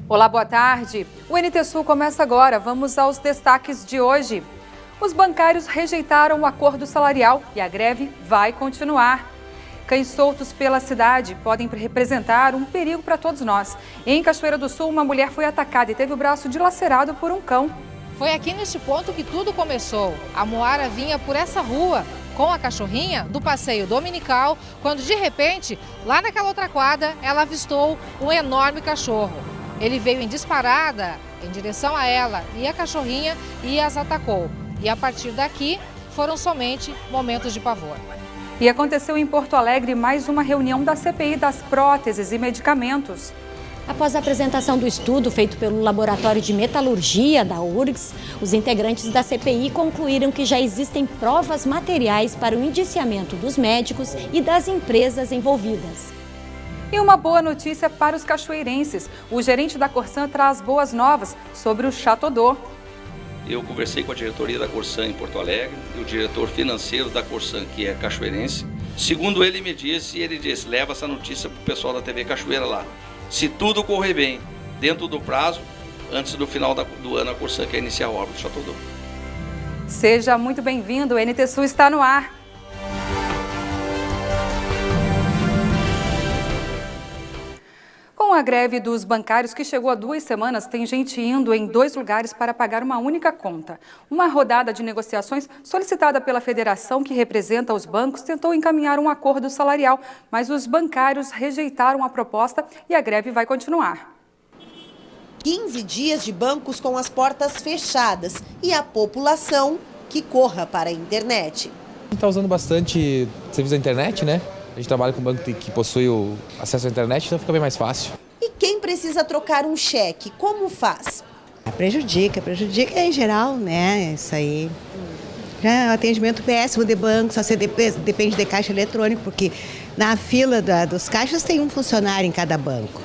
Olá, boa tarde. O NT Sul começa agora. Vamos aos destaques de hoje. Os bancários rejeitaram o acordo salarial e a greve vai continuar. Cães soltos pela cidade podem representar um perigo para todos nós. Em Cachoeira do Sul, uma mulher foi atacada e teve o braço dilacerado por um cão. Foi aqui neste ponto que tudo começou. A Moara vinha por essa rua com a cachorrinha do passeio dominical, quando de repente, lá naquela outra quadra, ela avistou um enorme cachorro. Ele veio em disparada em direção a ela e a cachorrinha e as atacou. E a partir daqui, foram somente momentos de pavor. E aconteceu em Porto Alegre mais uma reunião da CPI das próteses e medicamentos. Após a apresentação do estudo feito pelo Laboratório de Metalurgia da URGS, os integrantes da CPI concluíram que já existem provas materiais para o indiciamento dos médicos e das empresas envolvidas. E uma boa notícia para os cachoeirenses. O gerente da Corsan traz boas novas sobre o Chateau. Eu conversei com a diretoria da Corsan em Porto Alegre e o diretor financeiro da Corsan, que é cachoeirense. Segundo ele me disse, leva essa notícia para o pessoal da TV Cachoeira lá. Se tudo correr bem, dentro do prazo, antes do final do ano, a Corsan quer iniciar a obra do Chateau. Seja muito bem-vindo, o NT Sul está no ar. Com a greve dos bancários, que chegou há 2 semanas, tem gente indo em 2 lugares para pagar uma única conta. Uma rodada de negociações solicitada pela federação que representa os bancos tentou encaminhar um acordo salarial, mas os bancários rejeitaram a proposta e a greve vai continuar. 15 dias de bancos com as portas fechadas e a população que corra para a internet. A gente está usando bastante serviço da internet, né? A gente trabalha com um banco que possui o acesso à internet, então fica bem mais fácil. E quem precisa trocar um cheque, como faz? Prejudica em geral, né? Isso aí. Já atendimento péssimo de banco, só você depende de caixa eletrônico, porque na fila dos caixas tem um funcionário em cada banco.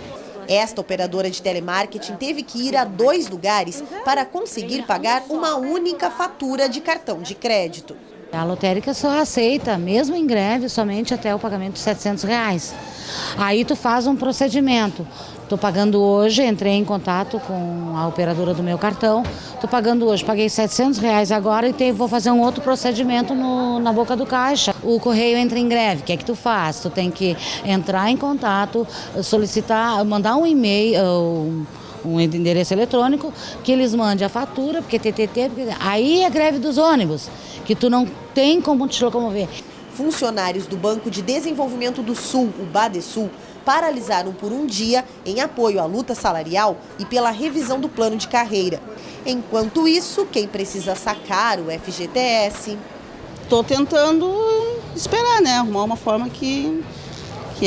Esta operadora de telemarketing teve que ir a 2 lugares para conseguir pagar uma única fatura de cartão de crédito. A lotérica só aceita, mesmo em greve, somente até o pagamento de R$700. Aí tu faz um procedimento. Estou pagando hoje, entrei em contato com a operadora do meu cartão. Estou pagando hoje, paguei R$700 agora e vou fazer um outro procedimento na boca do caixa. O correio entra em greve, o que é que tu faz? Tu tem que entrar em contato, solicitar, mandar um e-mail, um endereço eletrônico, que eles mandem a fatura, porque aí é greve dos ônibus, que tu não tem como te locomover. Funcionários do Banco de Desenvolvimento do Sul, o Badesul, paralisaram por um dia em apoio à luta salarial e pela revisão do plano de carreira. Enquanto isso, quem precisa sacar o FGTS... Estou tentando esperar, né? Arrumar uma forma que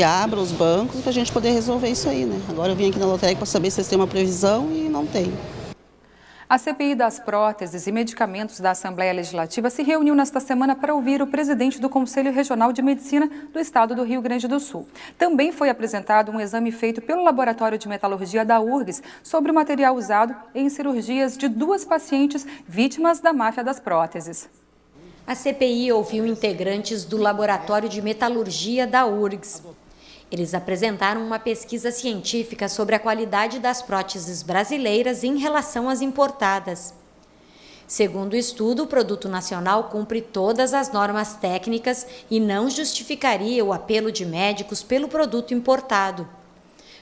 abra os bancos para a gente poder resolver isso aí, né? Agora eu vim aqui na lotérica para saber se eles têm uma previsão e não tem. A CPI das próteses e medicamentos da Assembleia Legislativa se reuniu nesta semana para ouvir o presidente do Conselho Regional de Medicina do Estado do Rio Grande do Sul. Também foi apresentado um exame feito pelo Laboratório de Metalurgia da URGS sobre o material usado em cirurgias de 2 pacientes vítimas da máfia das próteses. A CPI ouviu integrantes do Laboratório de Metalurgia da URGS. Eles apresentaram uma pesquisa científica sobre a qualidade das próteses brasileiras em relação às importadas. Segundo o estudo, o produto nacional cumpre todas as normas técnicas e não justificaria o apelo de médicos pelo produto importado.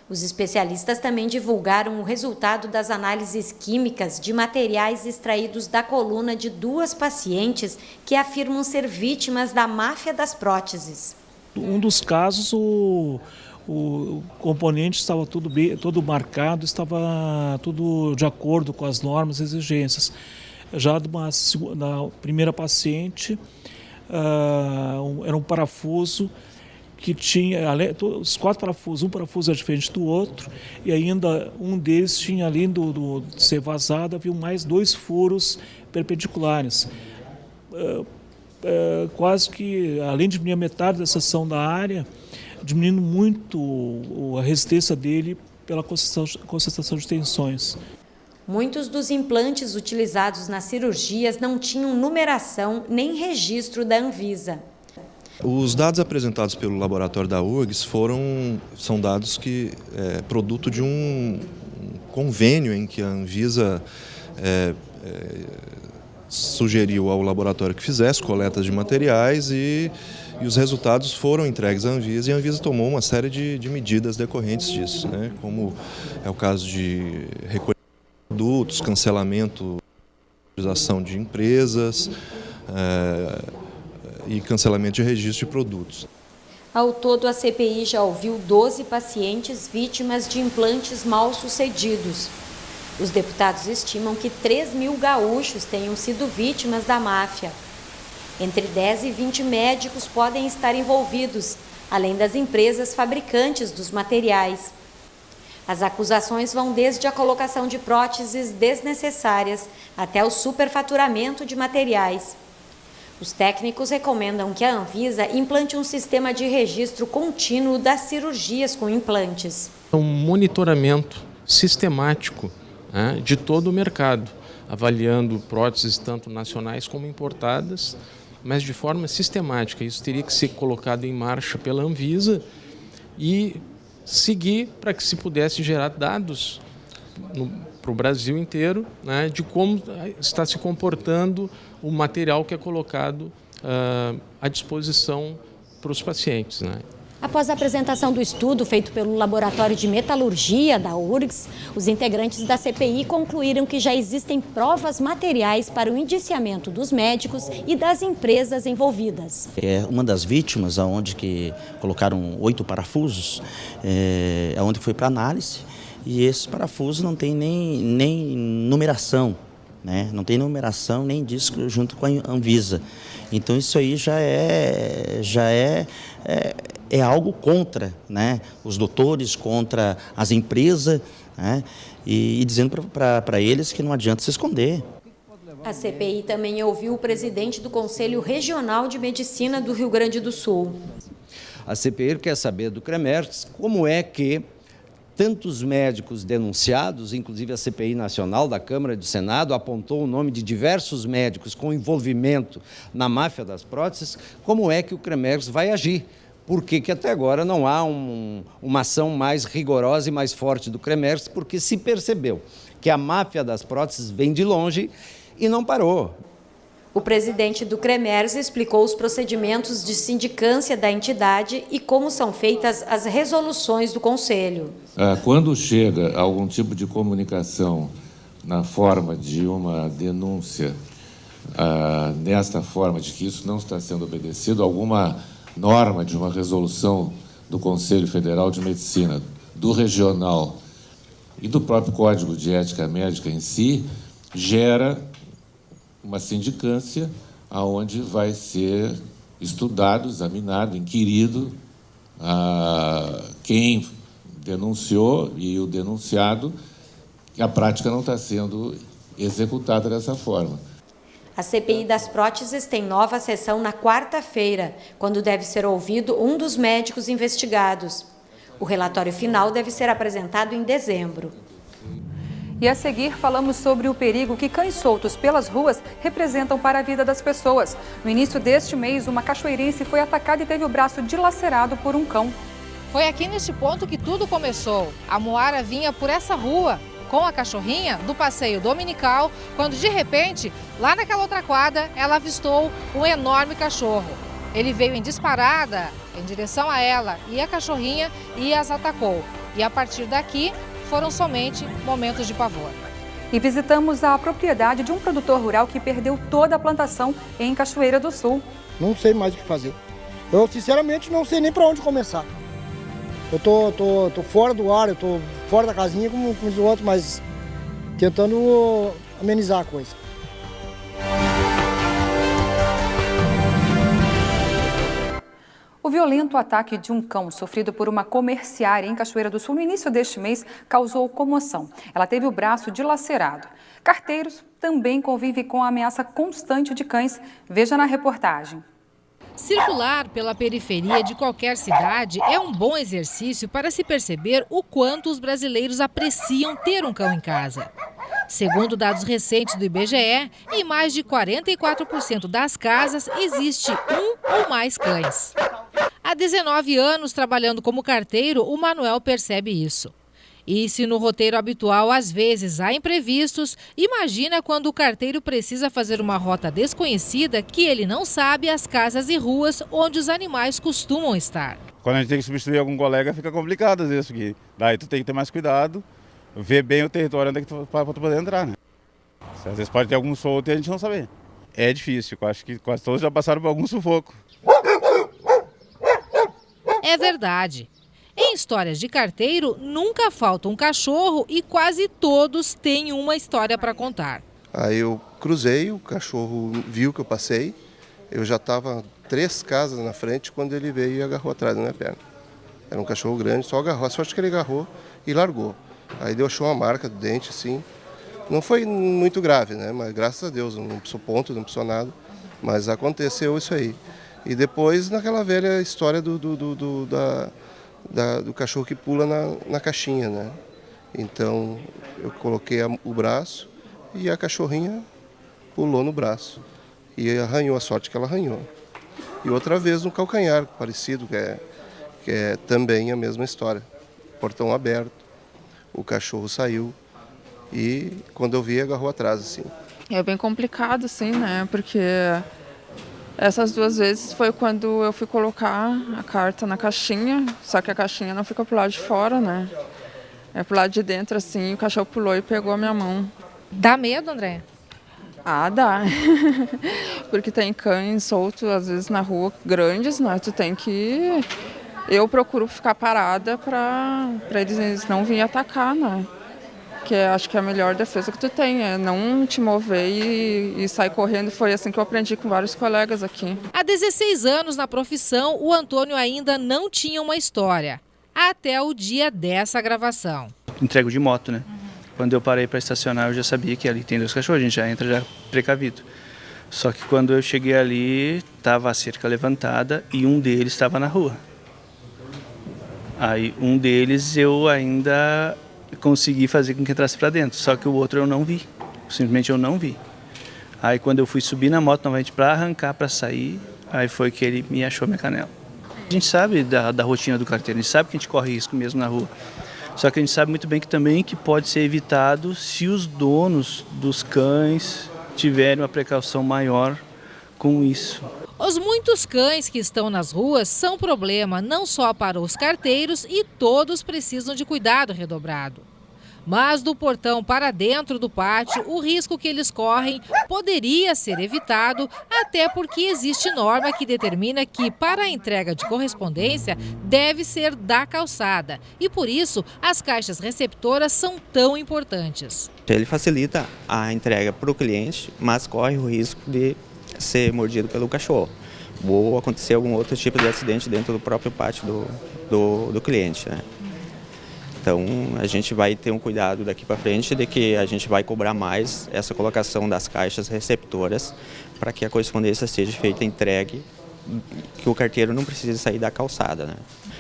Os especialistas também divulgaram o resultado das análises químicas de materiais extraídos da coluna de 2 pacientes que afirmam ser vítimas da máfia das próteses. Um dos casos, o componente estava todo marcado, estava tudo de acordo com as normas e exigências. Já na primeira paciente, era um parafuso que tinha, os 4 parafusos, um parafuso era diferente do outro, e ainda um deles tinha, além de ser vazado, havia mais 2 furos perpendiculares. Quase que, além de diminuir a metade da seção da área, diminuindo muito a resistência dele pela concentração de tensões. Muitos dos implantes utilizados nas cirurgias não tinham numeração nem registro da Anvisa. Os dados apresentados pelo laboratório da URGS são dados que produto de um convênio em que a Anvisa sugeriu ao laboratório que fizesse coletas de materiais e os resultados foram entregues à Anvisa, e a Anvisa tomou uma série de medidas decorrentes disso, né? Como é o caso de recolher produtos, cancelamento de empresas e cancelamento de registro de produtos. Ao todo, a CPI já ouviu 12 pacientes vítimas de implantes mal sucedidos. Os deputados estimam que 3.000 gaúchos tenham sido vítimas da máfia. Entre 10 e 20 médicos podem estar envolvidos, além das empresas fabricantes dos materiais. As acusações vão desde a colocação de próteses desnecessárias até o superfaturamento de materiais. Os técnicos recomendam que a Anvisa implante um sistema de registro contínuo das cirurgias com implantes. Um monitoramento sistemático de todo o mercado, avaliando próteses tanto nacionais como importadas, mas de forma sistemática. Isso teria que ser colocado em marcha pela Anvisa e seguir para que se pudesse gerar dados para o Brasil inteiro, né, de como está se comportando o material que é colocado à disposição para os pacientes, né. Após a apresentação do estudo feito pelo Laboratório de Metalurgia da URGS, os integrantes da CPI concluíram que já existem provas materiais para o indiciamento dos médicos e das empresas envolvidas. Uma das vítimas, onde que colocaram 8 parafusos, onde foi para análise, e esses parafusos não tem nem numeração, né? Não tem numeração nem disco junto com a Anvisa. Então isso aí já é algo contra, né, os doutores, contra as empresas, né, e dizendo para eles que não adianta se esconder. A CPI também ouviu o presidente do Conselho Regional de Medicina do Rio Grande do Sul. A CPI quer saber do CREMERS como é que tantos médicos denunciados, inclusive a CPI Nacional da Câmara e do Senado, apontou o nome de diversos médicos com envolvimento na máfia das próteses, como é que o CREMERS vai agir? Por que até agora não há uma ação mais rigorosa e mais forte do CREMERS? Porque se percebeu que a máfia das próteses vem de longe e não parou. O presidente do CREMERS explicou os procedimentos de sindicância da entidade e como são feitas as resoluções do Conselho. Quando chega algum tipo de comunicação na forma de uma denúncia, nesta forma de que isso não está sendo obedecido, alguma norma de uma resolução do Conselho Federal de Medicina, do regional e do próprio Código de Ética Médica em si, gera uma sindicância onde vai ser estudado, examinado, inquirido quem denunciou e o denunciado, que a prática não está sendo executada dessa forma. A CPI das próteses tem nova sessão na quarta-feira, quando deve ser ouvido um dos médicos investigados. O relatório final deve ser apresentado em dezembro. E a seguir, falamos sobre o perigo que cães soltos pelas ruas representam para a vida das pessoas. No início deste mês, uma cachoeirense foi atacada e teve o braço dilacerado por um cão. Foi aqui neste ponto que tudo começou. A Moara vinha por essa rua com a cachorrinha do passeio dominical, quando de repente, lá naquela outra quadra, ela avistou um enorme cachorro. Ele veio em disparada em direção a ela e a cachorrinha e as atacou. E a partir daqui, foram somente momentos de pavor. E visitamos a propriedade de um produtor rural que perdeu toda a plantação em Cachoeira do Sul. Não sei mais o que fazer. Eu, sinceramente, não sei nem para onde começar. Eu tô fora do ar, eu tô fora da casinha como os outros, mas tentando amenizar a coisa. O violento ataque de um cão sofrido por uma comerciária em Cachoeira do Sul no início deste mês causou comoção. Ela teve o braço dilacerado. Carteiros também convivem com a ameaça constante de cães. Veja na reportagem. Circular pela periferia de qualquer cidade é um bom exercício para se perceber o quanto os brasileiros apreciam ter um cão em casa. Segundo dados recentes do IBGE, em mais de 44% das casas existe um ou mais cães. Há 19 anos trabalhando como carteiro, o Manuel percebe isso. E se no roteiro habitual às vezes há imprevistos, imagina quando o carteiro precisa fazer uma rota desconhecida que ele não sabe as casas e ruas onde os animais costumam estar. Quando a gente tem que substituir algum colega fica complicado às vezes, porque daí tu tem que ter mais cuidado, ver bem o território onde é que para tu poder entrar, né? Às vezes pode ter algum solto e a gente não saber. É difícil, eu acho que quase todos já passaram por algum sufoco. É verdade. Em histórias de carteiro, nunca falta um cachorro e quase todos têm uma história para contar. Aí eu cruzei, o cachorro viu que eu passei, eu já estava 3 casas na frente quando ele veio e agarrou atrás da minha perna. Era um cachorro grande, só agarrou, a sorte que ele agarrou e largou. Aí deixou uma marca do dente assim, não foi muito grave, né? Mas graças a Deus, não precisou ponto, não precisou nada, mas aconteceu isso aí. E depois naquela velha história do cachorro que pula na caixinha, né? Então eu coloquei o braço e a cachorrinha pulou no braço e arranhou, a sorte que ela arranhou. E outra vez no calcanhar, parecido, que é também a mesma história. Portão aberto, o cachorro saiu e quando eu vi agarrou atrás assim. É bem complicado, sim, né? Porque essas 2 vezes foi quando eu fui colocar a carta na caixinha, só que a caixinha não fica pro lado de fora, né? É pro lado de dentro, assim, o cachorro pulou e pegou a minha mão. Dá medo, André? Ah, dá. Porque tem cães soltos, às vezes, na rua, grandes, né? Tu tem que... Eu procuro ficar parada para eles não virem atacar, né? Que acho que é a melhor defesa que tu tem, é não te mover e sair correndo. Foi assim que eu aprendi com vários colegas aqui. Há 16 anos na profissão, o Antônio ainda não tinha uma história, até o dia dessa gravação. Entrego de moto, né? Quando eu parei para estacionar, eu já sabia que ali tem 2 cachorros, a gente já entra já precavido. Só que quando eu cheguei ali, estava a cerca levantada e um deles estava na rua. Aí um deles eu ainda consegui fazer com que entrasse para dentro, só que o outro eu não vi, simplesmente eu não vi. Aí quando eu fui subir na moto novamente para arrancar, para sair, aí foi que ele me achou minha canela. A gente sabe da rotina do carteiro, a gente sabe que a gente corre risco mesmo na rua. Só que a gente sabe muito bem que também que pode ser evitado se os donos dos cães tiverem uma precaução maior com isso. Os muitos cães que estão nas ruas são problema não só para os carteiros e todos precisam de cuidado redobrado. Mas do portão para dentro do pátio, o risco que eles correm poderia ser evitado, até porque existe norma que determina que, para a entrega de correspondência, deve ser da calçada. E por isso, as caixas receptoras são tão importantes. Ele facilita a entrega para o cliente, mas corre o risco de ser mordido pelo cachorro ou acontecer algum outro tipo de acidente dentro do próprio pátio do cliente, né? Então a gente vai ter um cuidado daqui para frente de que a gente vai cobrar mais essa colocação das caixas receptoras para que a correspondência seja feita entregue, que o carteiro não precise sair da calçada, né?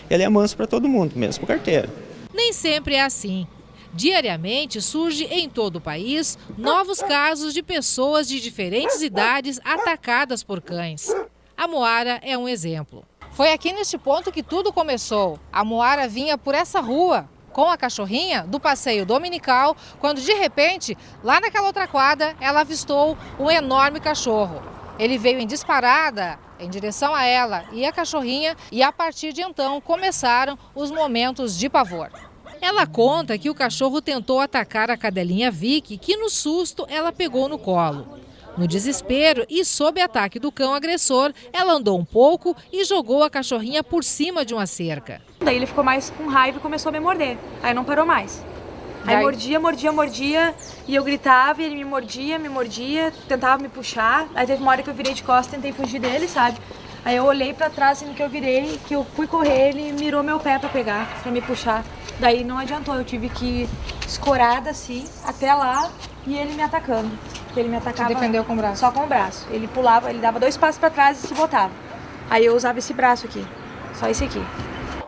Ele é manso para todo mundo, mesmo para o carteiro. Nem sempre é assim. Diariamente surge em todo o país novos casos de pessoas de diferentes idades atacadas por cães. A Moara é um exemplo. Foi aqui neste ponto que tudo começou. A Moara vinha por essa rua com a cachorrinha do passeio dominical, quando de repente, lá naquela outra quadra, ela avistou um enorme cachorro. Ele veio em disparada em direção a ela e a cachorrinha e a partir de então começaram os momentos de pavor. Ela conta que o cachorro tentou atacar a cadelinha Vicky, que no susto ela pegou no colo. No desespero e sob ataque do cão agressor, ela andou um pouco e jogou a cachorrinha por cima de uma cerca. Daí ele ficou mais com raiva e começou a me morder. Aí não parou mais. Aí mordia e eu gritava e ele me mordia, tentava me puxar. Aí teve uma hora que eu virei de costas e tentei fugir dele, sabe? Aí eu olhei pra trás e no que eu virei, que eu fui correr, ele mirou meu pé pra pegar, pra me puxar. Daí não adiantou, eu tive que ir escorada assim, até lá e ele me atacando. Ele me atacava. Te defendeu com o braço? Só com o braço. Ele pulava, ele dava 2 passos pra trás e se botava. Aí eu usava esse braço aqui, só esse aqui.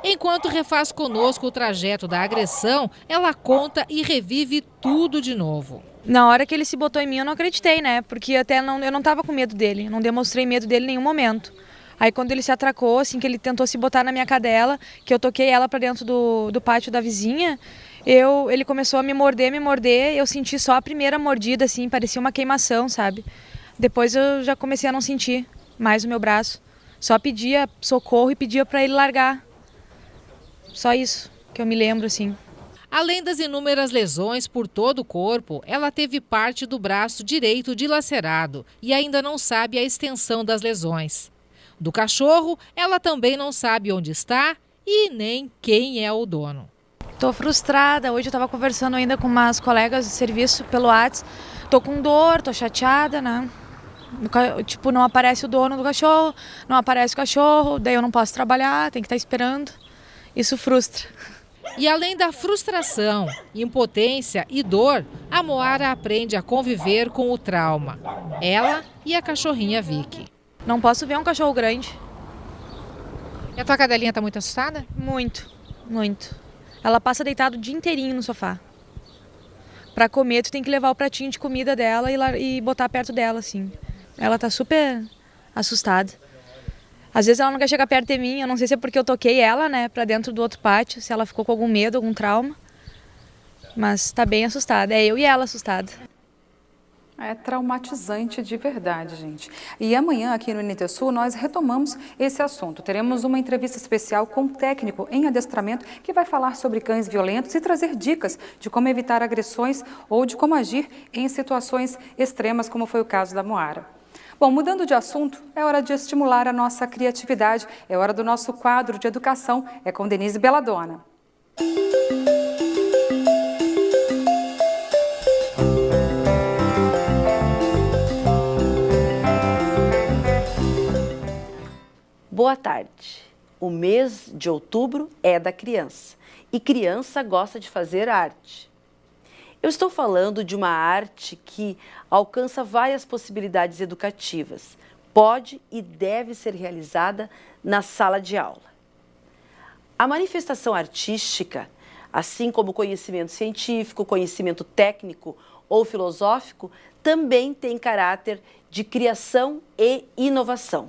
Enquanto refaz conosco o trajeto da agressão, ela conta e revive tudo de novo. Na hora que ele se botou em mim, eu não acreditei, né? Porque eu não tava com medo dele, não demonstrei medo dele em nenhum momento. Aí quando ele se atracou, assim, que ele tentou se botar na minha cadela, que eu toquei ela pra dentro do pátio da vizinha, Ele começou a me morder, eu senti só a primeira mordida, assim, parecia uma queimação, sabe? Depois eu já comecei a não sentir mais o meu braço. Só pedia socorro e pedia para ele largar. Só isso que eu me lembro, assim. Além das inúmeras lesões por todo o corpo, ela teve parte do braço direito dilacerado e ainda não sabe a extensão das lesões. Do cachorro, ela também não sabe onde está e nem quem é o dono. Tô frustrada. Hoje eu tava conversando ainda com umas colegas de serviço pelo WhatsApp. Tô com dor, tô chateada, né? Tipo, não aparece o dono do cachorro, não aparece o cachorro, daí eu não posso trabalhar, tem que estar esperando. Isso frustra. E além da frustração, impotência e dor, a Moara aprende a conviver com o trauma. Ela e a cachorrinha Vicky. Não posso ver um cachorro grande. E a tua cadelinha tá muito assustada? Muito, muito. Ela passa deitada o dia inteirinho no sofá. Pra comer, tu tem que levar o pratinho de comida dela e botar perto dela, assim. Ela tá super assustada. Às vezes ela não quer chegar perto de mim, eu não sei se é porque eu toquei ela, né, pra dentro do outro pátio, se ela ficou com algum medo, algum trauma. Mas tá bem assustada, é eu e ela assustada. É traumatizante de verdade, gente. E amanhã, aqui no NT Sul, nós retomamos esse assunto. Teremos uma entrevista especial com um técnico em adestramento que vai falar sobre cães violentos e trazer dicas de como evitar agressões ou de como agir em situações extremas, como foi o caso da Moara. Bom, mudando de assunto, é hora de estimular a nossa criatividade. É hora do nosso quadro de educação. É com Denise Belladonna. Boa tarde. O mês de outubro é da criança e criança gosta de fazer arte. Eu estou falando de uma arte que alcança várias possibilidades educativas. Pode e deve ser realizada na sala de aula. A manifestação artística, assim como o conhecimento científico, conhecimento técnico ou filosófico, também tem caráter de criação e inovação,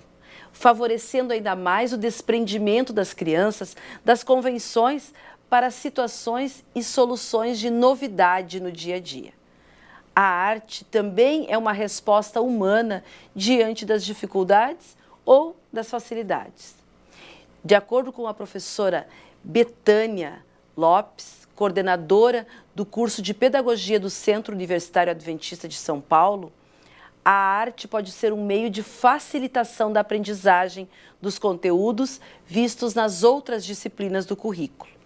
favorecendo ainda mais o desprendimento das crianças das convenções para situações e soluções de novidade no dia a dia. A arte também é uma resposta humana diante das dificuldades ou das facilidades. De acordo com a professora Betânia Lopes, coordenadora do curso de Pedagogia do Centro Universitário Adventista de São Paulo, a arte pode ser um meio de facilitação da aprendizagem dos conteúdos vistos nas outras disciplinas do currículo.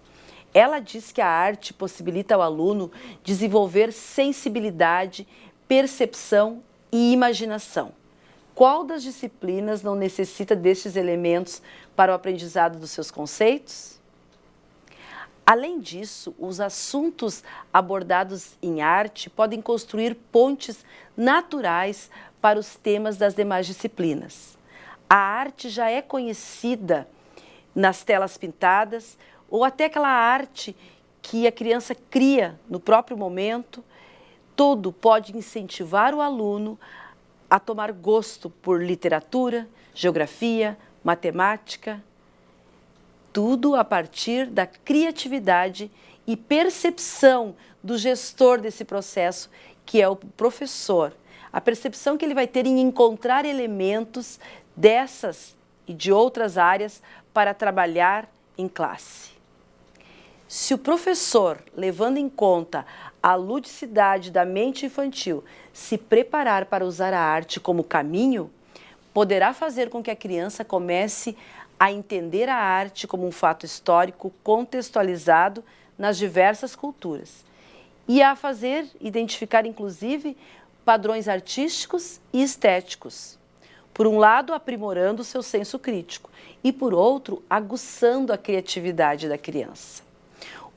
Ela diz que a arte possibilita ao aluno desenvolver sensibilidade, percepção e imaginação. Qual das disciplinas não necessita destes elementos para o aprendizado dos seus conceitos? Além disso, os assuntos abordados em arte podem construir pontes naturais para os temas das demais disciplinas. A arte já é conhecida nas telas pintadas ou até aquela arte que a criança cria no próprio momento. Tudo pode incentivar o aluno a tomar gosto por literatura, geografia, matemática. Tudo a partir da criatividade e percepção do gestor desse processo, que é o professor. A percepção que ele vai ter em encontrar elementos dessas e de outras áreas para trabalhar em classe. Se o professor, levando em conta a ludicidade da mente infantil, se preparar para usar a arte como caminho, poderá fazer com que a criança comece a entender a arte como um fato histórico contextualizado nas diversas culturas e a fazer identificar, inclusive, padrões artísticos e estéticos. Por um lado, aprimorando o seu senso crítico e, por outro, aguçando a criatividade da criança.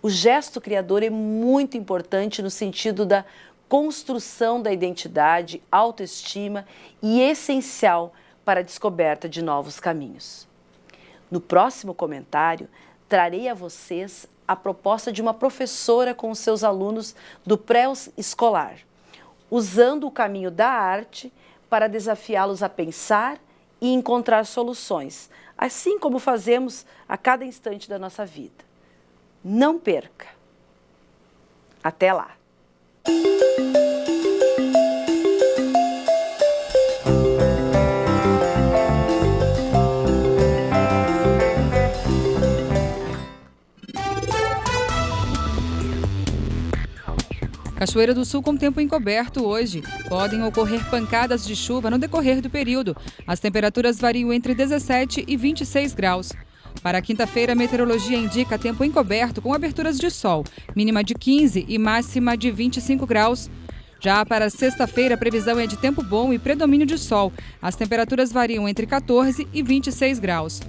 O gesto criador é muito importante no sentido da construção da identidade, autoestima e essencial para a descoberta de novos caminhos. No próximo comentário, trarei a vocês a proposta de uma professora com os seus alunos do pré-escolar, usando o caminho da arte para desafiá-los a pensar e encontrar soluções, assim como fazemos a cada instante da nossa vida. Não perca! Até lá! Cachoeira do Sul com tempo encoberto hoje. Podem ocorrer pancadas de chuva no decorrer do período. As temperaturas variam entre 17 e 26 graus. Para quinta-feira, a meteorologia indica tempo encoberto com aberturas de sol, mínima de 15 e máxima de 25 graus. Já para sexta-feira, a previsão é de tempo bom e predomínio de sol. As temperaturas variam entre 14 e 26 graus.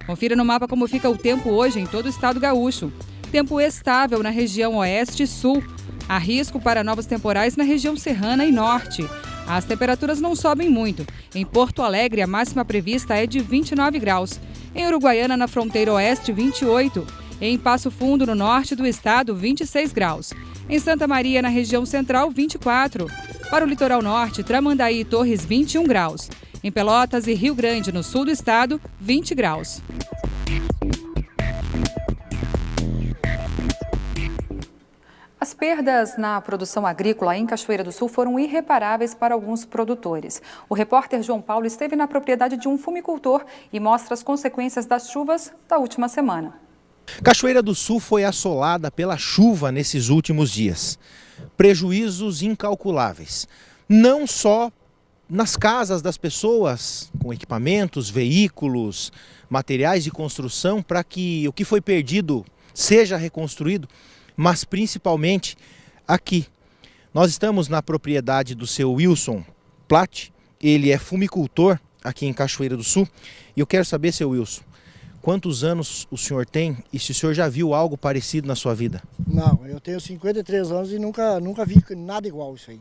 Confira no mapa como fica o tempo hoje em todo o estado gaúcho. Tempo estável na região oeste e sul. Há risco para novos temporais na região serrana e norte. As temperaturas não sobem muito. Em Porto Alegre, a máxima prevista é de 29 graus. Em Uruguaiana, na fronteira oeste, 28. Em Passo Fundo, no norte do estado, 26 graus. Em Santa Maria, na região central, 24. Para o litoral norte, Tramandaí e Torres, 21 graus. Em Pelotas e Rio Grande, no sul do estado, 20 graus. As perdas na produção agrícola em Cachoeira do Sul foram irreparáveis para alguns produtores. O repórter João Paulo esteve na propriedade de um fumicultor e mostra as consequências das chuvas da última semana. Cachoeira do Sul foi assolada pela chuva nesses últimos dias. Prejuízos incalculáveis. Não só nas casas das pessoas, com equipamentos, veículos, materiais de construção, para que o que foi perdido seja reconstruído, mas principalmente aqui. Nós estamos na propriedade do seu Wilson Platt, ele é fumicultor aqui em Cachoeira do Sul, e eu quero saber, seu Wilson, quantos anos o senhor tem e se o senhor já viu algo parecido na sua vida? Não, eu tenho 53 anos e nunca vi nada igual isso aí.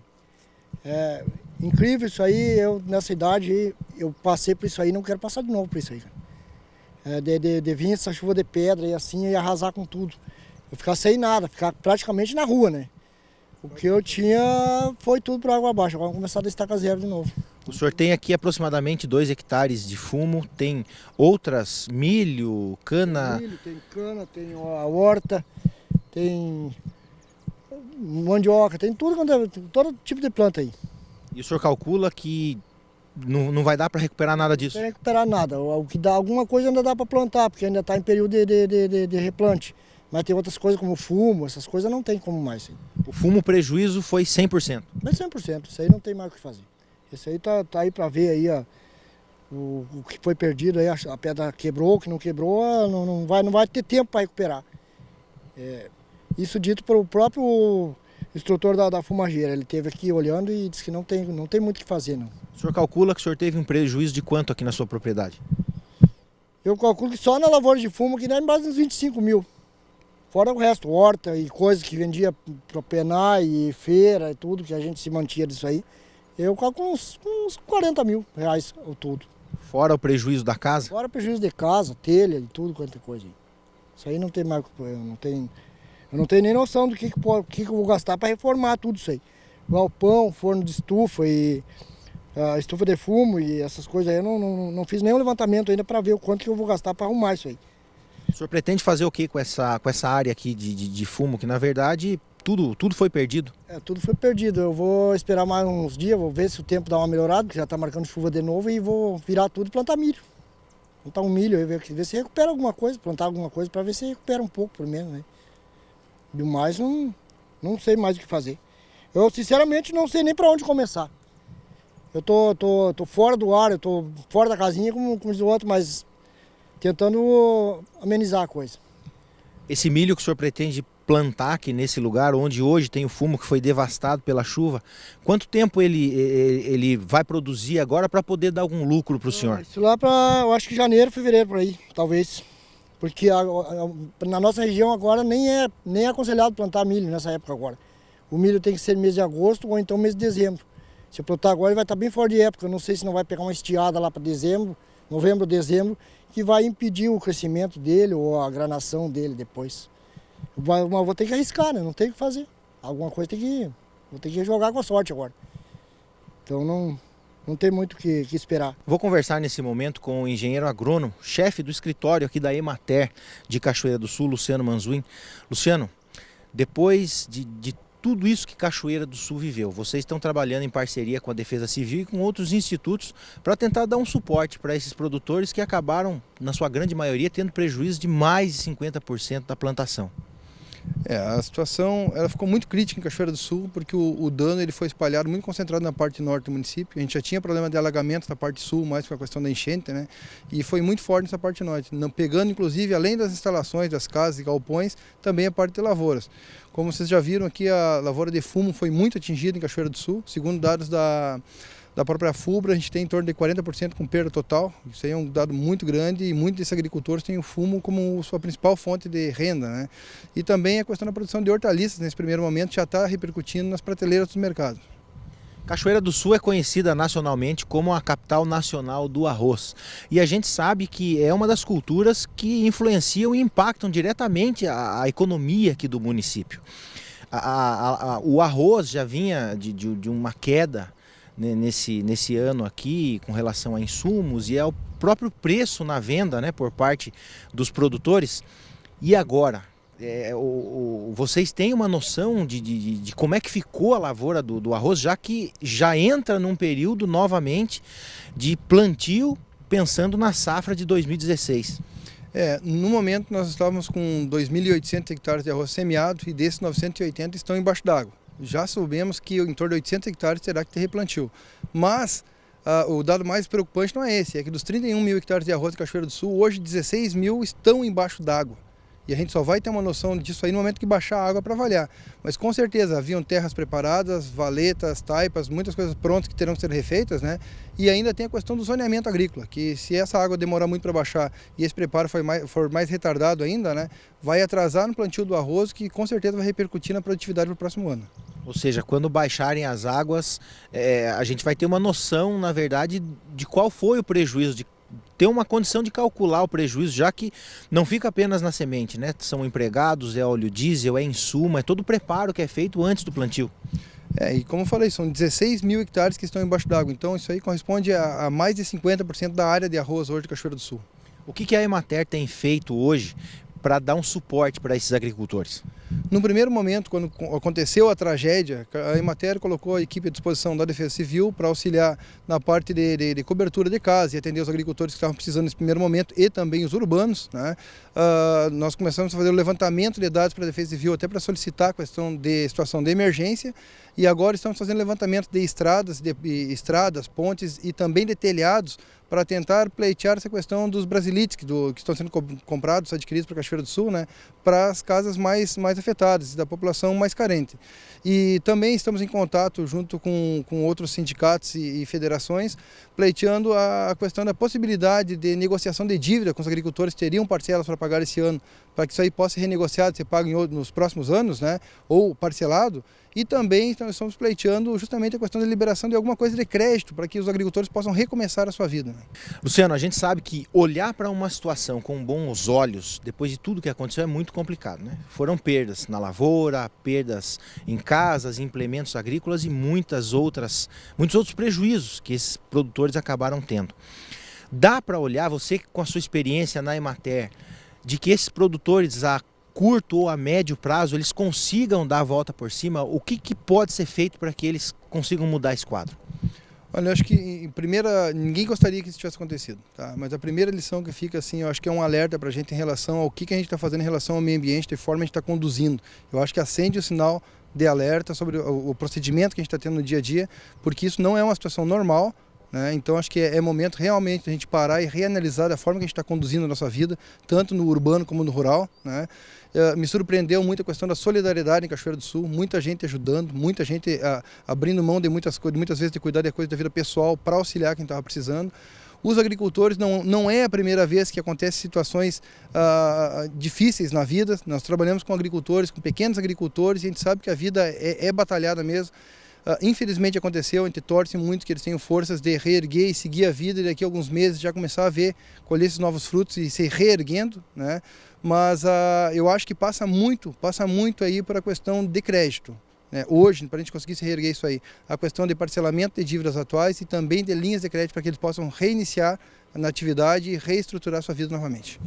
É incrível isso aí, eu nessa idade eu passei por isso aí, não quero passar de novo por isso aí. De vir essa chuva de pedra e assim, e arrasar com tudo. Eu ficar sem nada, ficar praticamente na rua, né? O que eu tinha foi tudo para água abaixo, agora vamos começar da estaca zero de novo. O senhor tem aqui aproximadamente 2 hectares de fumo, tem outras, milho, cana? Tem cana, tem a horta, tem mandioca, tem tudo, todo tipo de planta aí. E o senhor calcula que não vai dar para recuperar nada disso? Não vai recuperar nada, o que dá, alguma coisa ainda dá para plantar, porque ainda está em período de replante. Mas tem outras coisas como fumo, essas coisas não tem como mais. O fumo, o prejuízo foi 100%? Foi 100%, isso aí não tem mais o que fazer. Isso aí tá aí para ver aí o que foi perdido, aí a pedra quebrou, o que não quebrou, não vai ter tempo para recuperar. Isso dito pelo próprio instrutor da fumageira, ele esteve aqui olhando e disse que não tem muito o que fazer. Não. O senhor calcula que o senhor teve um prejuízo de quanto aqui na sua propriedade? Eu calculo que só na lavoura de fumo aqui dá mais uns 25 mil. Fora o resto, horta e coisas que vendia para penar e feira e tudo, que a gente se mantinha disso aí. Eu calculo uns 40 mil reais ao todo. Fora o prejuízo da casa? Fora o prejuízo de casa, telha e tudo quanto é coisa aí. Isso aí não tem mais, eu não tenho nem noção do que eu vou gastar para reformar tudo isso aí. Galpão, forno de estufa e estufa de fumo e essas coisas aí, eu não fiz nenhum levantamento ainda para ver o quanto que eu vou gastar para arrumar isso aí. O senhor pretende fazer o que com essa área aqui de fumo, que na verdade tudo foi perdido? Tudo foi perdido. Eu vou esperar mais uns dias, vou ver se o tempo dá uma melhorada, porque já está marcando chuva de novo, e vou virar tudo e plantar milho. Plantar um milho, ver se recupera alguma coisa, plantar alguma coisa para ver se recupera um pouco, pelo menos, né? Do mais, não sei mais o que fazer. Eu, sinceramente, não sei nem para onde começar. Eu tô fora do ar, eu tô fora da casinha, como diz o outro, mas tentando amenizar a coisa. Esse milho que o senhor pretende plantar aqui nesse lugar, onde hoje tem o fumo que foi devastado pela chuva, quanto tempo ele vai produzir agora para poder dar algum lucro para o senhor? Isso lá para, eu acho que janeiro, fevereiro, por aí, talvez. Porque na nossa região agora nem é aconselhado plantar milho nessa época agora. O milho tem que ser mês de agosto ou então mês de dezembro. Se eu plantar agora ele vai estar bem fora de época, eu não sei se não vai pegar uma estiada lá para dezembro, novembro, dezembro, que vai impedir o crescimento dele ou a granação dele depois. Mas vou ter que arriscar, né? Não tem o que fazer. Alguma coisa vou ter que jogar com a sorte agora. Então não tem muito o que esperar. Vou conversar nesse momento com o engenheiro agrônomo, chefe do escritório aqui da Emater de Cachoeira do Sul, Luciano Manzuin. Luciano, depois de tudo isso que Cachoeira do Sul viveu. Vocês estão trabalhando em parceria com a Defesa Civil e com outros institutos para tentar dar um suporte para esses produtores que acabaram, na sua grande maioria, tendo prejuízo de mais de 50% da plantação. A situação ela ficou muito crítica em Cachoeira do Sul, porque o dano ele foi espalhado, muito concentrado na parte norte do município. A gente já tinha problema de alagamento na parte sul, mais com a questão da enchente, né? E foi muito forte nessa parte norte, pegando inclusive, além das instalações, das casas e galpões, também a parte de lavouras. Como vocês já viram aqui, a lavoura de fumo foi muito atingida em Cachoeira do Sul. Segundo dados da própria FUBRA, a gente tem em torno de 40% com perda total. Isso aí é um dado muito grande e muitos desses agricultores têm o fumo como sua principal fonte de renda, né? E também a questão da produção de hortaliças, nesse primeiro momento, já está repercutindo nas prateleiras dos mercados. Cachoeira do Sul é conhecida nacionalmente como a capital nacional do arroz. E a gente sabe que é uma das culturas que influenciam e impactam diretamente a economia aqui do município. O arroz já vinha de uma queda nesse ano aqui com relação a insumos e ao próprio preço na venda, né, por parte dos produtores. E agora, vocês têm uma noção de como é que ficou a lavoura do arroz, já que já entra num período novamente de plantio pensando na safra de 2016? No momento nós estávamos com 2.800 hectares de arroz semeado e desses 980 estão embaixo d'água. Já soubemos que em torno de 800 hectares terá que ter replantio. Mas o dado mais preocupante não é esse, é que dos 31 mil hectares de arroz de Cachoeira do Sul, hoje 16 mil estão embaixo d'água. E a gente só vai ter uma noção disso aí no momento que baixar a água para avaliar. Mas com certeza haviam terras preparadas, valetas, taipas, muitas coisas prontas que terão que ser refeitas, né? E ainda tem a questão do zoneamento agrícola, que se essa água demorar muito para baixar e esse preparo for mais retardado ainda, né? Vai atrasar no plantio do arroz, que com certeza vai repercutir na produtividade para o próximo ano. Ou seja, quando baixarem as águas, a gente vai ter uma noção, na verdade, de qual foi o prejuízo, de ter uma condição de calcular o prejuízo, já que não fica apenas na semente, né? São empregados, é óleo diesel, é insumo, é todo o preparo que é feito antes do plantio. E como eu falei, são 16 mil hectares que estão embaixo d'água, então isso aí corresponde a mais de 50% da área de arroz hoje de Cachoeira do Sul. O que a Emater tem feito hoje para dar um suporte para esses agricultores? No primeiro momento, quando aconteceu a tragédia, a Emater colocou a equipe à disposição da Defesa Civil para auxiliar na parte de cobertura de casa e atender os agricultores que estavam precisando nesse primeiro momento e também os urbanos, né? Nós começamos a fazer o levantamento de dados para a Defesa Civil até para solicitar a questão de situação de emergência e agora estamos fazendo levantamento de estradas, pontes e também de telhados para tentar pleitear essa questão dos brasilites que estão sendo comprados, adquiridos para Cachoeira do Sul, né, para as casas mais afetadas, da população mais carente. E também estamos em contato junto com outros sindicatos e federações, pleiteando a questão da possibilidade de negociação de dívida com os agricultores que teriam parcelas para pagar esse ano, para que isso aí possa ser renegociado, ser pago nos próximos anos, né, ou parcelado. E também estamos pleiteando justamente a questão da liberação de alguma coisa de crédito para que os agricultores possam recomeçar a sua vida. Luciano, a gente sabe que olhar para uma situação com bons olhos, depois de tudo que aconteceu, é muito complicado, né? Foram perdas na lavoura, perdas em casas, implementos agrícolas e muitos outros prejuízos que esses produtores acabaram tendo. Dá para olhar, você com a sua experiência na Emater, de que esses produtores a curto ou a médio prazo, eles consigam dar a volta por cima? O que pode ser feito para que eles consigam mudar esse quadro? Olha, eu acho que, ninguém gostaria que isso tivesse acontecido, tá? Mas a primeira lição que fica, assim, eu acho que é um alerta para a gente em relação ao que a gente está fazendo em relação ao meio ambiente, de forma a gente está conduzindo. Eu acho que acende o sinal de alerta sobre o procedimento que a gente está tendo no dia a dia, porque isso não é uma situação normal, né? Então acho que é momento realmente de a gente parar e reanalisar a forma que a gente está conduzindo a nossa vida, tanto no urbano como no rural, né? Me surpreendeu muito a questão da solidariedade em Cachoeira do Sul, muita gente ajudando, muita gente abrindo mão de muitas vezes de cuidar da coisa da vida pessoal para auxiliar quem estava precisando. Os agricultores, não é a primeira vez que acontecem situações difíceis na vida. Nós trabalhamos com agricultores, com pequenos agricultores, e a gente sabe que a vida é batalhada mesmo. Infelizmente aconteceu, a gente torce muito que eles tenham forças de reerguer e seguir a vida e daqui a alguns meses já começar a colher esses novos frutos e se reerguendo, né? Mas eu acho que passa muito aí para a questão de crédito, né? Hoje, para a gente conseguir se reerguer isso aí, a questão de parcelamento de dívidas atuais e também de linhas de crédito para que eles possam reiniciar na atividade e reestruturar sua vida novamente.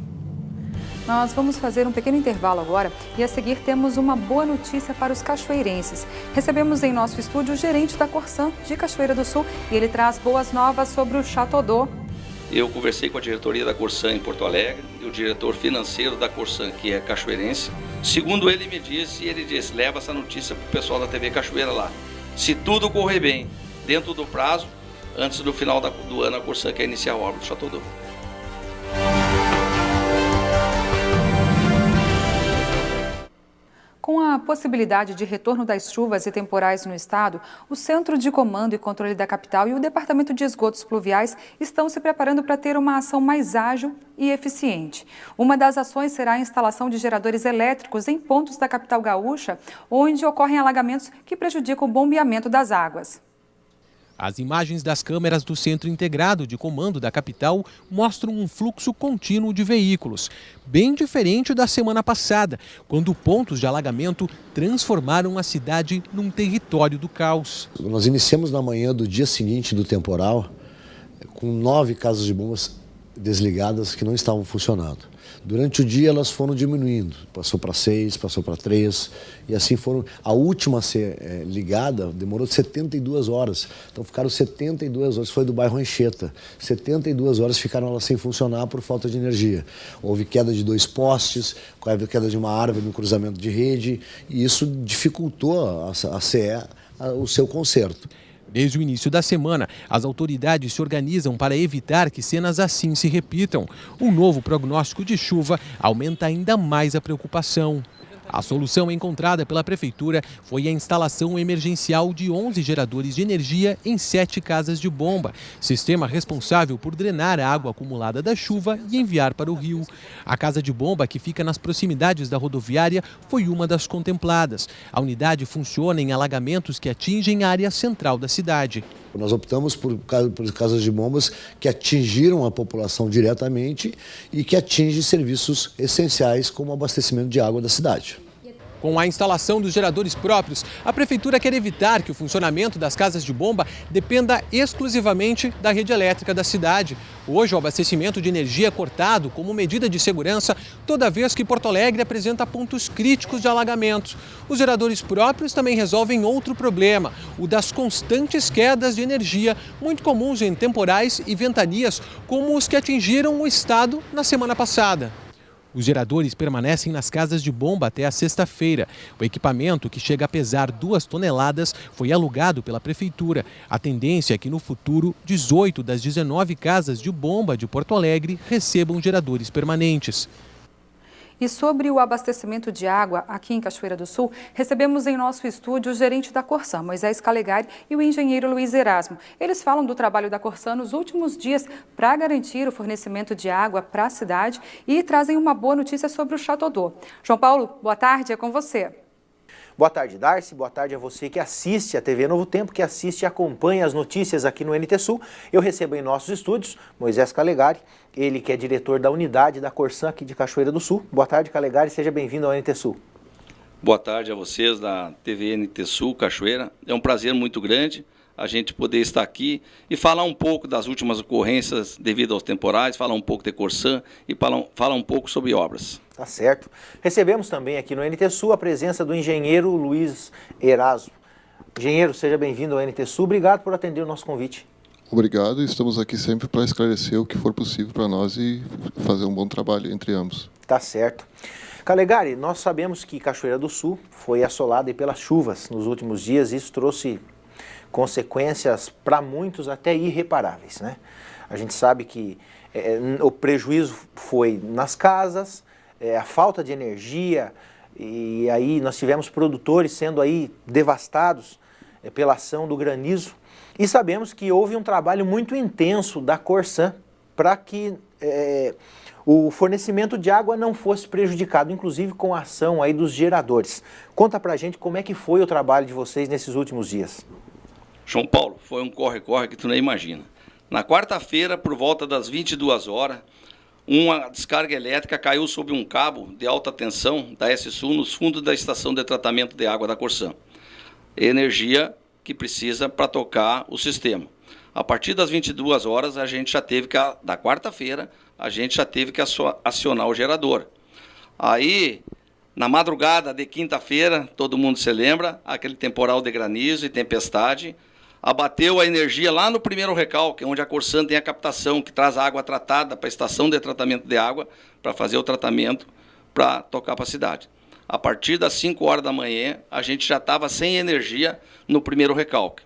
Nós vamos fazer um pequeno intervalo agora e a seguir temos uma boa notícia para os cachoeirenses. Recebemos em nosso estúdio o gerente da Corsan de Cachoeira do Sul e ele traz boas novas sobre o Chateau d'Eau. Eu conversei com a diretoria da Corsan em Porto Alegre e o diretor financeiro da Corsan, que é cachoeirense. Segundo ele me disse, leva essa notícia para o pessoal da TV Cachoeira lá. Se tudo correr bem, dentro do prazo, antes do final do ano, a Corsan quer iniciar a obra do Chateau d'Eau. Com a possibilidade de retorno das chuvas e temporais no estado, o Centro de Comando e Controle da Capital e o Departamento de Esgotos Pluviais estão se preparando para ter uma ação mais ágil e eficiente. Uma das ações será a instalação de geradores elétricos em pontos da capital gaúcha, onde ocorrem alagamentos que prejudicam o bombeamento das águas. As imagens das câmeras do Centro Integrado de Comando da capital mostram um fluxo contínuo de veículos, bem diferente da semana passada, quando pontos de alagamento transformaram a cidade num território do caos. Nós iniciamos na manhã do dia seguinte do temporal com 9 casas de bombas desligadas que não estavam funcionando. Durante o dia elas foram diminuindo, passou para 6, passou para 3 e assim foram. A última a ser ligada demorou 72 horas, então ficaram 72 horas, foi do bairro Anchieta, 72 horas ficaram elas sem funcionar por falta de energia. Houve queda de 2 postes, houve queda de uma árvore no cruzamento de rede e isso dificultou a CE o seu conserto. Desde o início da semana, as autoridades se organizam para evitar que cenas assim se repitam. O novo prognóstico de chuva aumenta ainda mais a preocupação. A solução encontrada pela Prefeitura foi a instalação emergencial de 11 geradores de energia em 7 casas de bomba, sistema responsável por drenar a água acumulada da chuva e enviar para o rio. A casa de bomba, que fica nas proximidades da rodoviária, foi uma das contempladas. A unidade funciona em alagamentos que atingem a área central da cidade. Nós optamos por casas de bombas que atingiram a população diretamente e que atingem serviços essenciais como o abastecimento de água da cidade. Com a instalação dos geradores próprios, a Prefeitura quer evitar que o funcionamento das casas de bomba dependa exclusivamente da rede elétrica da cidade. Hoje, o abastecimento de energia é cortado como medida de segurança toda vez que Porto Alegre apresenta pontos críticos de alagamento. Os geradores próprios também resolvem outro problema, o das constantes quedas de energia, muito comuns em temporais e ventanias, como os que atingiram o estado na semana passada. Os geradores permanecem nas casas de bomba até a sexta-feira. O equipamento, que chega a pesar 2 toneladas, foi alugado pela Prefeitura. A tendência é que no futuro, 18 das 19 casas de bomba de Porto Alegre recebam geradores permanentes. E sobre o abastecimento de água aqui em Cachoeira do Sul, recebemos em nosso estúdio o gerente da Corsan, Moisés Calegari, e o engenheiro Luiz Erasmo. Eles falam do trabalho da Corsan nos últimos dias para garantir o fornecimento de água para a cidade e trazem uma boa notícia sobre o Chateau d'Eau. João Paulo, boa tarde, é com você. Boa tarde, Darcy. Boa tarde a você que assiste a TV Novo Tempo, que assiste e acompanha as notícias aqui no NT Sul. Eu recebo em nossos estúdios Moisés Calegari, ele que é diretor da unidade da Corsan aqui de Cachoeira do Sul. Boa tarde, Calegari. Seja bem-vindo ao NT Sul. Boa tarde a vocês da TV NT Sul, Cachoeira. É um prazer muito grande a gente poder estar aqui e falar um pouco das últimas ocorrências devido aos temporais, falar um pouco de Corsan e falar um pouco sobre obras. Tá certo. Recebemos também aqui no NT Sul a presença do engenheiro Luiz Erasmo. Engenheiro, seja bem-vindo ao NT Sul. Obrigado por atender o nosso convite. Obrigado, estamos aqui sempre para esclarecer o que for possível para nós e fazer um bom trabalho entre ambos. Tá certo. Calegari, nós sabemos que Cachoeira do Sul foi assolada pelas chuvas nos últimos dias e isso trouxe consequências para muitos até irreparáveis, né? A gente sabe que o prejuízo foi nas casas, a falta de energia, e aí nós tivemos produtores sendo aí devastados pela ação do granizo. E sabemos que houve um trabalho muito intenso da Corsan para que o fornecimento de água não fosse prejudicado, inclusive com a ação aí dos geradores. Conta pra gente como é que foi o trabalho de vocês nesses últimos dias. João Paulo, foi um corre-corre que tu nem imagina. Na quarta-feira, por volta das 22 horas, uma descarga elétrica caiu sobre um cabo de alta tensão da S-Sul nos fundos da estação de tratamento de água da Corsan. Energia que precisa para tocar o sistema. A partir das 22 horas, a gente já teve que, da quarta-feira, a gente já teve que acionar o gerador. Aí, na madrugada de quinta-feira, todo mundo se lembra, aquele temporal de granizo e tempestade, abateu a energia lá no primeiro recalque, onde a Corsan tem a captação, que traz a água tratada para a estação de tratamento de água, para fazer o tratamento, para tocar para a cidade. A partir das 5 horas da manhã, a gente já estava sem energia no primeiro recalque.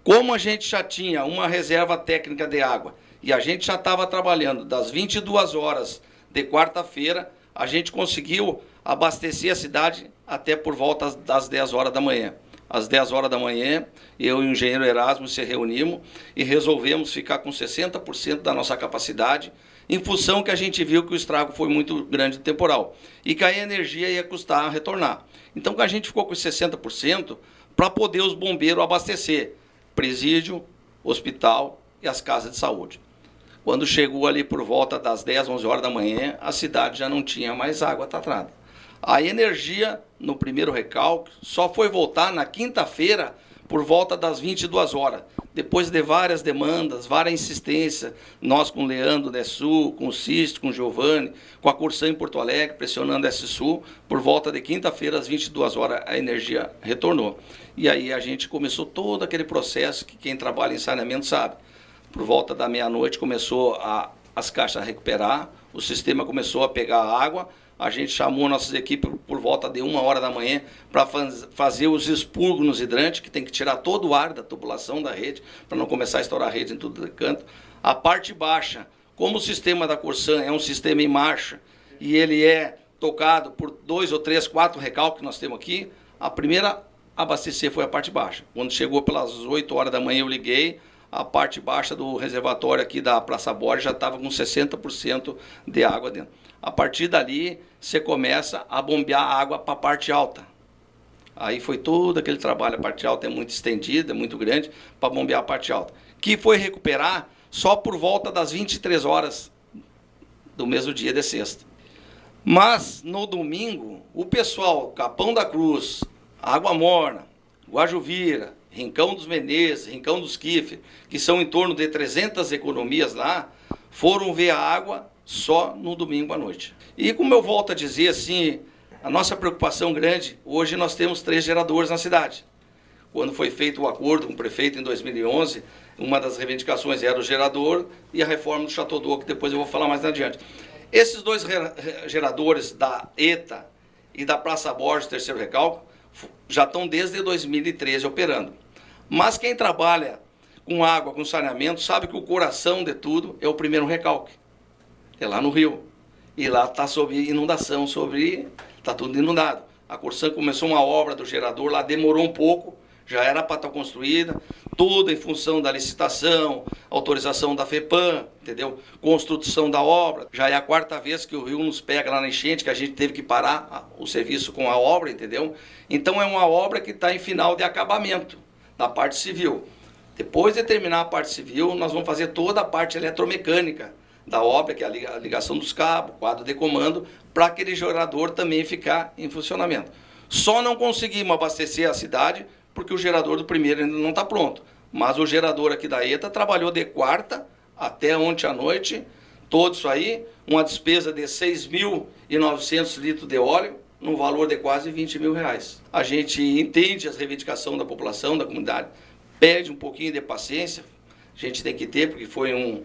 Como a gente já tinha uma reserva técnica de água e a gente já estava trabalhando das 22 horas de quarta-feira, a gente conseguiu abastecer a cidade até por volta das 10 horas da manhã. Às 10 horas da manhã, eu e o engenheiro Erasmo se reunimos e resolvemos ficar com 60% da nossa capacidade, em função que a gente viu que o estrago foi muito grande do temporal e que a energia ia custar a retornar. Então, a gente ficou com 60% para poder os bombeiros abastecer presídio, hospital e as casas de saúde. Quando chegou ali por volta das 10, 11 horas da manhã, a cidade já não tinha mais água tratada. A energia no primeiro recalque só foi voltar na quinta-feira por volta das 22 horas. Depois de várias demandas, várias insistências, nós com o Leandro da SSU, com o Cisto, com o Giovanni, com a Corsan em Porto Alegre, pressionando a SSU, por volta de quinta-feira, às 22 horas, a energia retornou. E aí a gente começou todo aquele processo que quem trabalha em saneamento sabe. Por volta da meia-noite começou as caixas a recuperar, o sistema começou a pegar água, a gente chamou nossas equipes por volta de 1 hora da manhã para fazer os expurgos nos hidrantes, que tem que tirar todo o ar da tubulação da rede, para não começar a estourar a rede em tudo de canto. A parte baixa, como o sistema da Corsan é um sistema em marcha, e ele é tocado por 2 ou 3, 4 recalques que nós temos aqui, a primeira a abastecer foi a parte baixa. Quando chegou pelas 8 horas da manhã eu liguei, a parte baixa do reservatório aqui da Praça Borges já estava com 60% de água dentro. A partir dali, você começa a bombear a água para a parte alta. Aí foi todo aquele trabalho, a parte alta é muito estendida, é muito grande, para bombear a parte alta. Que foi recuperar só por volta das 23 horas do mesmo dia de sexta. Mas, no domingo, o pessoal, Capão da Cruz, Água Morna, Guajuvira, Rincão dos Menezes, Rincão dos Quife, que são em torno de 300 economias lá, foram ver a água só no domingo à noite. E como eu volto a dizer assim, a nossa preocupação grande, hoje nós temos 3 geradores na cidade. Quando foi feito o acordo com o prefeito em 2011, uma das reivindicações era o gerador e a reforma do Chateau d'Eau, que depois eu vou falar mais adiante. Esses 2 geradores da ETA e da Praça Borges, terceiro recalque, já estão desde 2013 operando. Mas quem trabalha com água, com saneamento, sabe que o coração de tudo é o primeiro recalque. É lá no Rio. E lá está sob inundação, está tudo inundado. A Corsan começou uma obra do gerador, lá demorou um pouco, já era para estar construída, tudo em função da licitação, autorização da FEPAM, entendeu? Construção da obra. Já é a 4ª vez que o Rio nos pega lá na enchente, que a gente teve que parar o serviço com a obra, entendeu? Então é uma obra que está em final de acabamento da parte civil. Depois de terminar a parte civil, nós vamos fazer toda a parte eletromecânica da obra, que é a ligação dos cabos, quadro de comando, para aquele gerador também ficar em funcionamento. Só não conseguimos abastecer a cidade porque o gerador do primeiro ainda não está pronto. Mas o gerador aqui da ETA trabalhou de quarta até ontem à noite, todo isso aí, uma despesa de 6.900 litros de óleo, num valor de quase 20 mil reais. A gente entende as reivindicações da população, da comunidade, pede um pouquinho de paciência, a gente tem que ter, porque foi um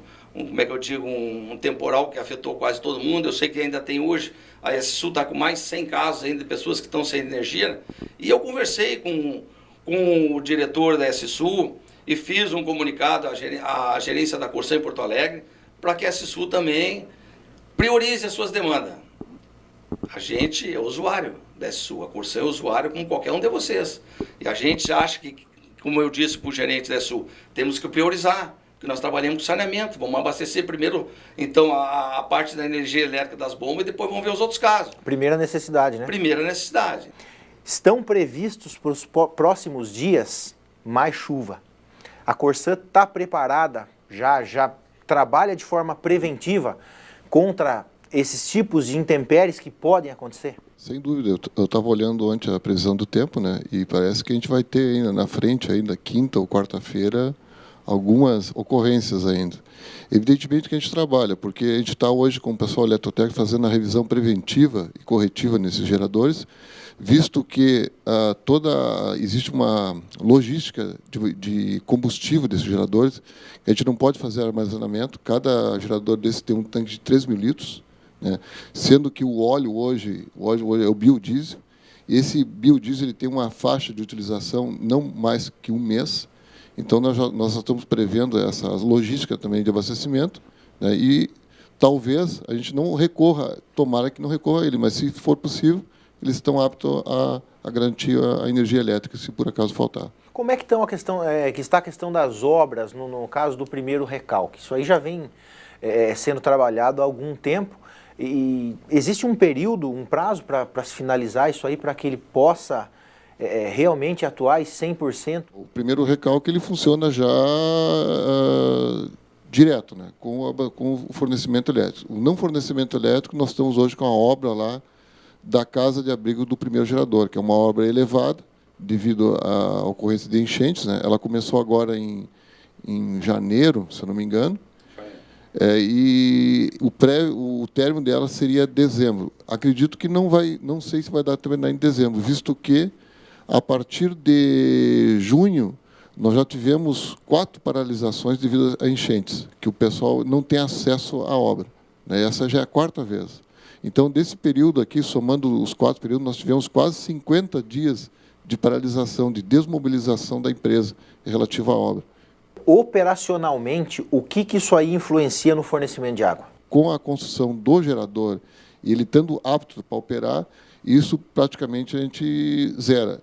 temporal que afetou quase todo mundo. Eu sei que ainda tem hoje, a SSU está com mais de 100 casos ainda de pessoas que estão sem energia, e eu conversei com o diretor da SSU e fiz um comunicado à gerência da Corsan em Porto Alegre, para que a SSU também priorize as suas demandas. A gente é usuário da SSU, a Corsan é usuário como qualquer um de vocês. E a gente acha que, como eu disse para o gerente da SSU, temos que priorizar, porque nós trabalhamos com saneamento, vamos abastecer primeiro então a parte da energia elétrica das bombas e depois vamos ver os outros casos. Primeira necessidade, né? Primeira necessidade. Estão previstos para os próximos dias mais chuva. A Corsan está preparada, já trabalha de forma preventiva contra esses tipos de intempéries que podem acontecer? Sem dúvida, eu estava olhando ontem a previsão do tempo, né? E parece que a gente vai ter ainda na frente, ainda quinta ou quarta-feira, algumas ocorrências ainda. Evidentemente que a gente trabalha, porque a gente está hoje com o pessoal eletrotécnico fazendo a revisão preventiva e corretiva nesses geradores, visto que existe uma logística de combustível desses geradores, a gente não pode fazer armazenamento, cada gerador desse tem um tanque de 3 mil litros, né? Sendo que o óleo hoje é o biodiesel, e esse biodiesel ele tem uma faixa de utilização não mais que um mês, então nós estamos prevendo essa logística também de abastecimento, né? E talvez a gente não recorra, tomara que não recorra a ele, mas se for possível, eles estão aptos a garantir a energia elétrica, se por acaso faltar. Como é que está a questão das obras, no caso do primeiro recalque? Isso aí já vem sendo trabalhado há algum tempo. E existe um período, um prazo para se finalizar isso aí, para que ele possa realmente atuar em 100%? O primeiro recalque ele funciona já direto, né, com o fornecimento elétrico. O não fornecimento elétrico, nós estamos hoje com a obra lá da casa de abrigo do primeiro gerador, que é uma obra elevada, devido à ocorrência de enchentes, né? Ela começou agora em janeiro, se eu não me engano, e o término dela seria dezembro. Acredito que não sei se vai dar terminar em dezembro, visto que, a partir de junho, nós já tivemos 4 paralisações devido a enchentes, que o pessoal não tem acesso à obra, né? Essa já é a 4ª vez. Então, desse período aqui, somando os 4 períodos, nós tivemos quase 50 dias de paralisação, de desmobilização da empresa relativa à obra. Operacionalmente, o que isso aí influencia no fornecimento de água? Com a construção do gerador e ele estando apto para operar, isso praticamente a gente zera.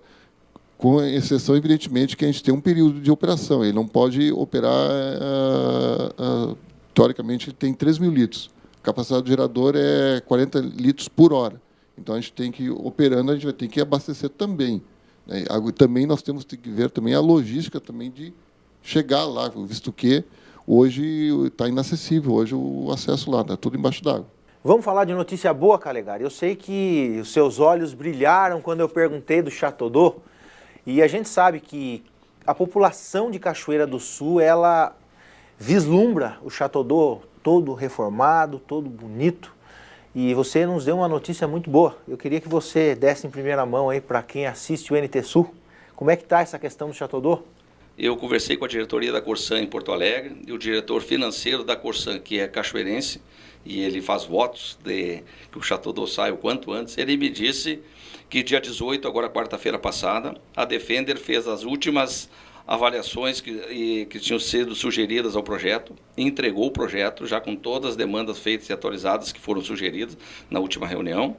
Com exceção, evidentemente, que a gente tem um período de operação. Ele não pode operar, teoricamente, ele tem 3 mil litros. A capacidade do gerador é 40 litros por hora. Então, a gente tem que ir operando, a gente vai ter que abastecer também, né? Também nós temos que ver também a logística também de chegar lá, visto que hoje está inacessível, hoje o acesso lá, está tudo embaixo d'água. Vamos falar de notícia boa, Calegari. Eu sei que os seus olhos brilharam quando eu perguntei do Chateau d'Eau, e a gente sabe que a população de Cachoeira do Sul, ela vislumbra o Chateau d'Eau todo reformado, todo bonito, e você nos deu uma notícia muito boa. Eu queria que você desse em primeira mão aí para quem assiste o NT Sul. Como é que está essa questão do Chateau d'Eau? Eu conversei com a diretoria da Corsan em Porto Alegre e o diretor financeiro da Corsan, que é cachoeirense, e ele faz votos de que o Chateau d'Eau saia o quanto antes. Ele me disse que dia 18, agora quarta-feira passada, a Defender fez as últimas avaliações que tinham sido sugeridas ao projeto, entregou o projeto já com todas as demandas feitas e atualizadas que foram sugeridas na última reunião,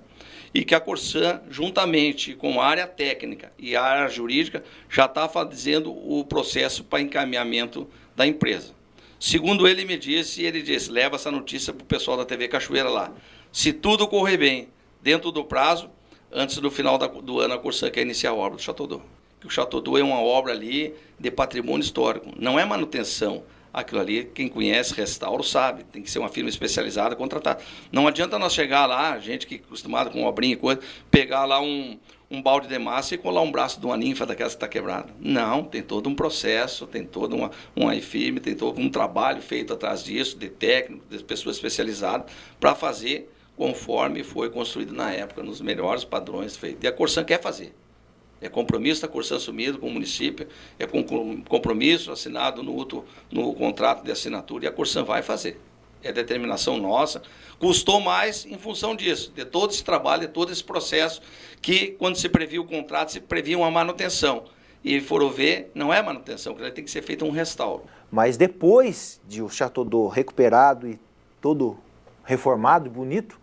e que a Corsan, juntamente com a área técnica e a área jurídica, já está fazendo o processo para encaminhamento da empresa. Segundo ele me disse, leva essa notícia para o pessoal da TV Cachoeira lá. Se tudo correr bem, dentro do prazo, antes do final do ano, a Corsan quer iniciar a obra do Chateau d'Eau. O Chateau d'Eau é uma obra ali de patrimônio histórico, não é manutenção. Aquilo ali, quem conhece restauro sabe, tem que ser uma firma especializada, contratada. Não adianta nós chegar lá, gente que é acostumada com obrinha e coisa, pegar lá um balde de massa e colar um braço de uma ninfa daquela que está quebrada. Não, tem todo um processo, tem todo uma firme, tem todo um trabalho feito atrás disso, de técnico, de pessoas especializadas, para fazer conforme foi construído na época, nos melhores padrões feitos. E a Corsan quer fazer. É compromisso da Corsan assumido com o município, é compromisso assinado no contrato de assinatura, e a Corsan vai fazer. É determinação nossa. Custou mais em função disso, de todo esse trabalho, de todo esse processo, que quando se previa o contrato, se previa uma manutenção. E foram ver, não é manutenção, que tem que ser feito um restauro. Mas depois de o Chateau d'Eau recuperado e todo reformado e bonito,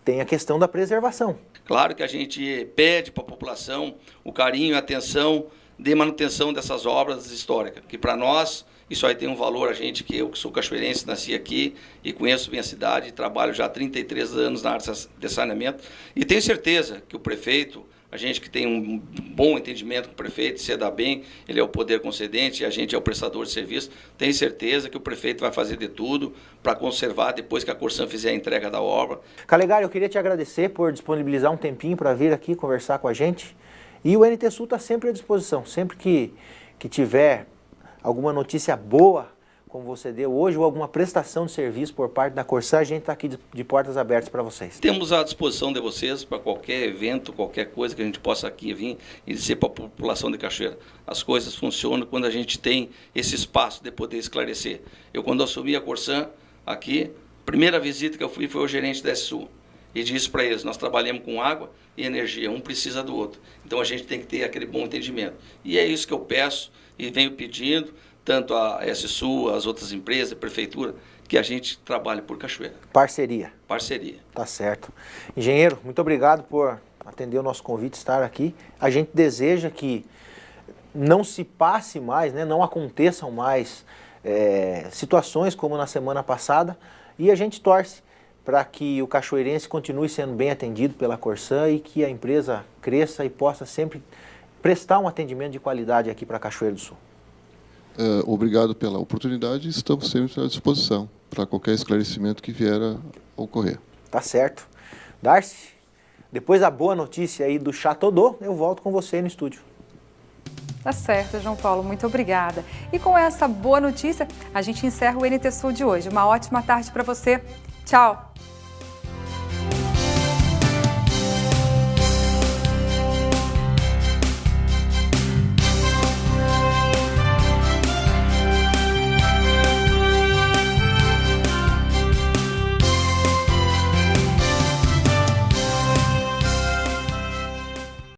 tem a questão da preservação. Claro que a gente pede para a população o carinho e a atenção de manutenção dessas obras históricas, que para nós isso aí tem um valor. Eu que sou cachoeirense, nasci aqui e conheço bem a cidade, trabalho já há 33 anos na área de saneamento, e tenho certeza que o prefeito, a gente que tem um bom entendimento com o prefeito, se dá bem, ele é o poder concedente e a gente é o prestador de serviço, tenho certeza que o prefeito vai fazer de tudo para conservar depois que a Corsan fizer a entrega da obra. Calegari, eu queria te agradecer por disponibilizar um tempinho para vir aqui conversar com a gente, e o NT Sul está sempre à disposição, sempre que tiver alguma notícia boa, como você deu hoje, ou alguma prestação de serviço por parte da Corsã, a gente está aqui de portas abertas para vocês. Temos à disposição de vocês para qualquer evento, qualquer coisa que a gente possa aqui vir e dizer para a população de Cachoeira. As coisas funcionam quando a gente tem esse espaço de poder esclarecer. Eu, quando assumi a Corsã aqui, a primeira visita que eu fui foi o gerente da SSU. E disse para eles, nós trabalhamos com água e energia, um precisa do outro. Então a gente tem que ter aquele bom entendimento. E é isso que eu peço e venho pedindo, tanto a SSU, as outras empresas, a prefeitura, que a gente trabalhe por Cachoeira. Parceria. Parceria. Tá certo. Engenheiro, muito obrigado por atender o nosso convite, estar aqui. A gente deseja que não se passe mais, né, não aconteçam mais situações como na semana passada, e a gente torce para que o cachoeirense continue sendo bem atendido pela Corsã e que a empresa cresça e possa sempre prestar um atendimento de qualidade aqui para Cachoeira do Sul. Obrigado pela oportunidade e estamos sempre à disposição para qualquer esclarecimento que vier a ocorrer. Tá certo. Darcy, depois da boa notícia aí do Chateau, eu volto com você aí no estúdio. Tá certo, João Paulo, muito obrigada. E com essa boa notícia, a gente encerra o NT Sul de hoje. Uma ótima tarde para você. Tchau!